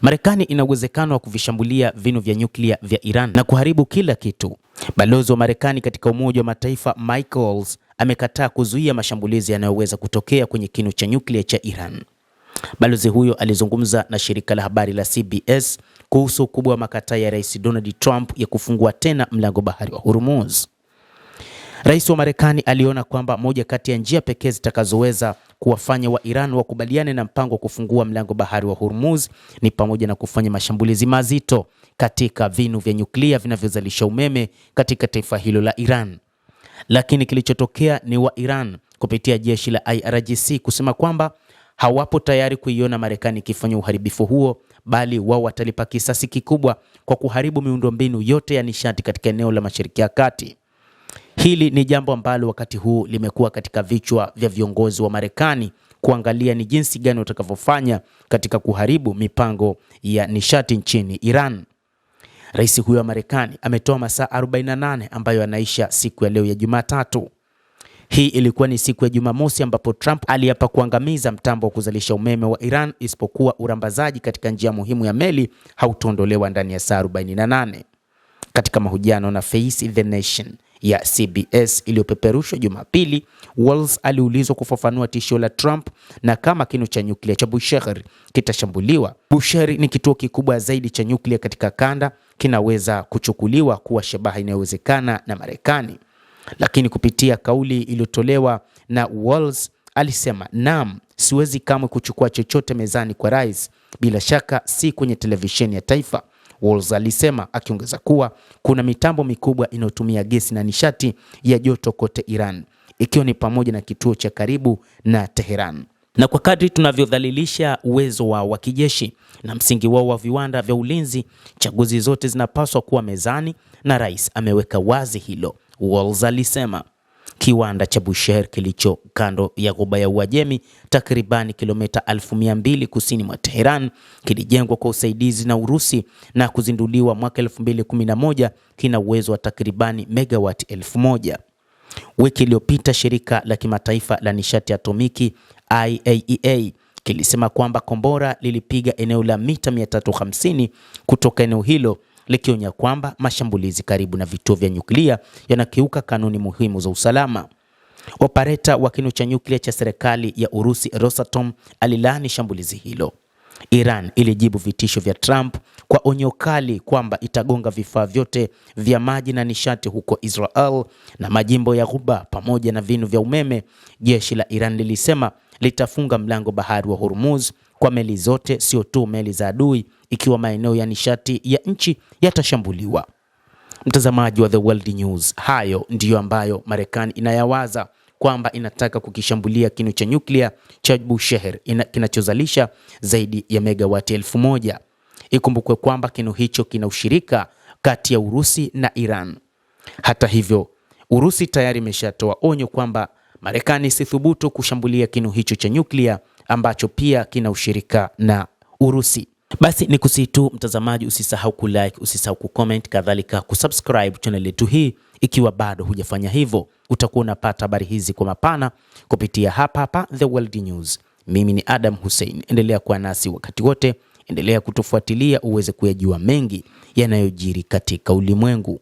Marekani ina uwezekano wa kuvishambulia vinu vya nyuklia vya Iran na kuharibu kila kitu. Balozi wa Marekani katika Umoja wa Mataifa Mike Waltz amekataa kuzuia mashambulizi yanayoweza kutokea kwenye kinu cha nyuklia cha Iran. Balozi huyo alizungumza na shirika la habari la CBS kuhusu ukubwa wa makataa ya Rais Donald Trump ya kufungua tena mlango bahari wa Hormuz. Rais wa Marekani aliona kwamba moja kati ya njia pekee zitakazoweza kuwafanya wa Iran wakubaliane na mpango wa kufungua mlango bahari wa Hormuz ni pamoja na kufanya mashambulizi mazito katika vinu vya nyuklia vinavyozalisha umeme katika taifa hilo la Iran. Lakini kilichotokea ni wa Iran kupitia jeshi la IRGC kusema kwamba hawapo tayari kuiona Marekani ikifanya uharibifu huo, bali wao watalipa kisasi kikubwa kwa kuharibu miundombinu yote ya nishati katika eneo la Mashariki ya Kati. Hili ni jambo ambalo wakati huu limekuwa katika vichwa vya viongozi wa Marekani kuangalia ni jinsi gani watakavyofanya katika kuharibu mipango ya nishati nchini Iran. Rais huyo wa Marekani ametoa masaa 48 ambayo yanaisha siku ya leo ya Jumatatu. Hii ilikuwa ni siku ya Jumamosi ambapo Trump aliapa kuangamiza mtambo wa kuzalisha umeme wa Iran isipokuwa urambazaji katika njia muhimu ya meli hautoondolewa ndani ya saa 48. Katika mahojiano na Face the Nation ya CBS iliyopeperushwa Jumapili, Waltz aliulizwa kufafanua tishio la Trump na kama kinu cha nyuklia cha Bushehr kitashambuliwa. Bushehr ni kituo kikubwa zaidi cha nyuklia katika kanda, kinaweza kuchukuliwa kuwa shabaha inayowezekana na Marekani. Lakini kupitia kauli iliyotolewa na Waltz alisema, "Naam, siwezi kamwe kuchukua chochote mezani kwa rais, bila shaka si kwenye televisheni ya taifa." Waltz alisema, akiongeza kuwa kuna mitambo mikubwa inayotumia gesi na nishati ya joto kote Iran, ikiwa ni pamoja na kituo cha karibu na Tehran. Na kwa kadri tunavyodhalilisha uwezo wao wa kijeshi na msingi wao wa viwanda vya ulinzi, chaguzi zote zinapaswa kuwa mezani na rais ameweka wazi hilo, Waltz alisema. Kiwanda cha Bushehr kilicho kando ya Ghuba ya Uajemi, takribani kilomita 1200 kusini mwa Tehran, kilijengwa kwa usaidizi na Urusi na kuzinduliwa mwaka 2011. Kina uwezo wa takribani megawati 1000. Wiki iliyopita shirika la kimataifa la nishati atomiki IAEA kilisema kwamba kombora lilipiga eneo la mita 350 kutoka eneo hilo, likionya kwamba mashambulizi karibu na vituo vya nyuklia yanakiuka kanuni muhimu za usalama. Opereta wa kinu cha nyuklia cha serikali ya Urusi Rosatom alilaani shambulizi hilo. Iran ilijibu vitisho vya Trump kwa onyo kali kwamba itagonga vifaa vyote vya maji na nishati huko Israel na majimbo ya Ghuba pamoja na vinu vya umeme. Jeshi la Iran lilisema litafunga mlango bahari wa Hormuz kwa meli zote, sio tu meli za adui, ikiwa maeneo ya nishati ya nchi yatashambuliwa. Mtazamaji wa The World News, hayo ndiyo ambayo Marekani inayawaza kwamba inataka kukishambulia kinu cha nyuklia cha Bushehr kinachozalisha zaidi ya megawati 1000. Ikumbukwe kwamba kinu hicho kina ushirika kati ya Urusi na Iran. Hata hivyo, Urusi tayari imeshatoa onyo kwamba Marekani isithubutu kushambulia kinu hicho cha nyuklia ambacho pia kina ushirika na Urusi. Basi ni kusihi tu mtazamaji, usisahau kulike, usisahau kucomment, kadhalika kusubscribe channel yetu hii ikiwa bado hujafanya hivyo. Utakuwa unapata habari hizi kwa mapana kupitia hapa The World News. Mimi ni Adam Hussein. Endelea kuwa nasi wakati wote, endelea kutufuatilia uweze kuyajua mengi yanayojiri katika ulimwengu.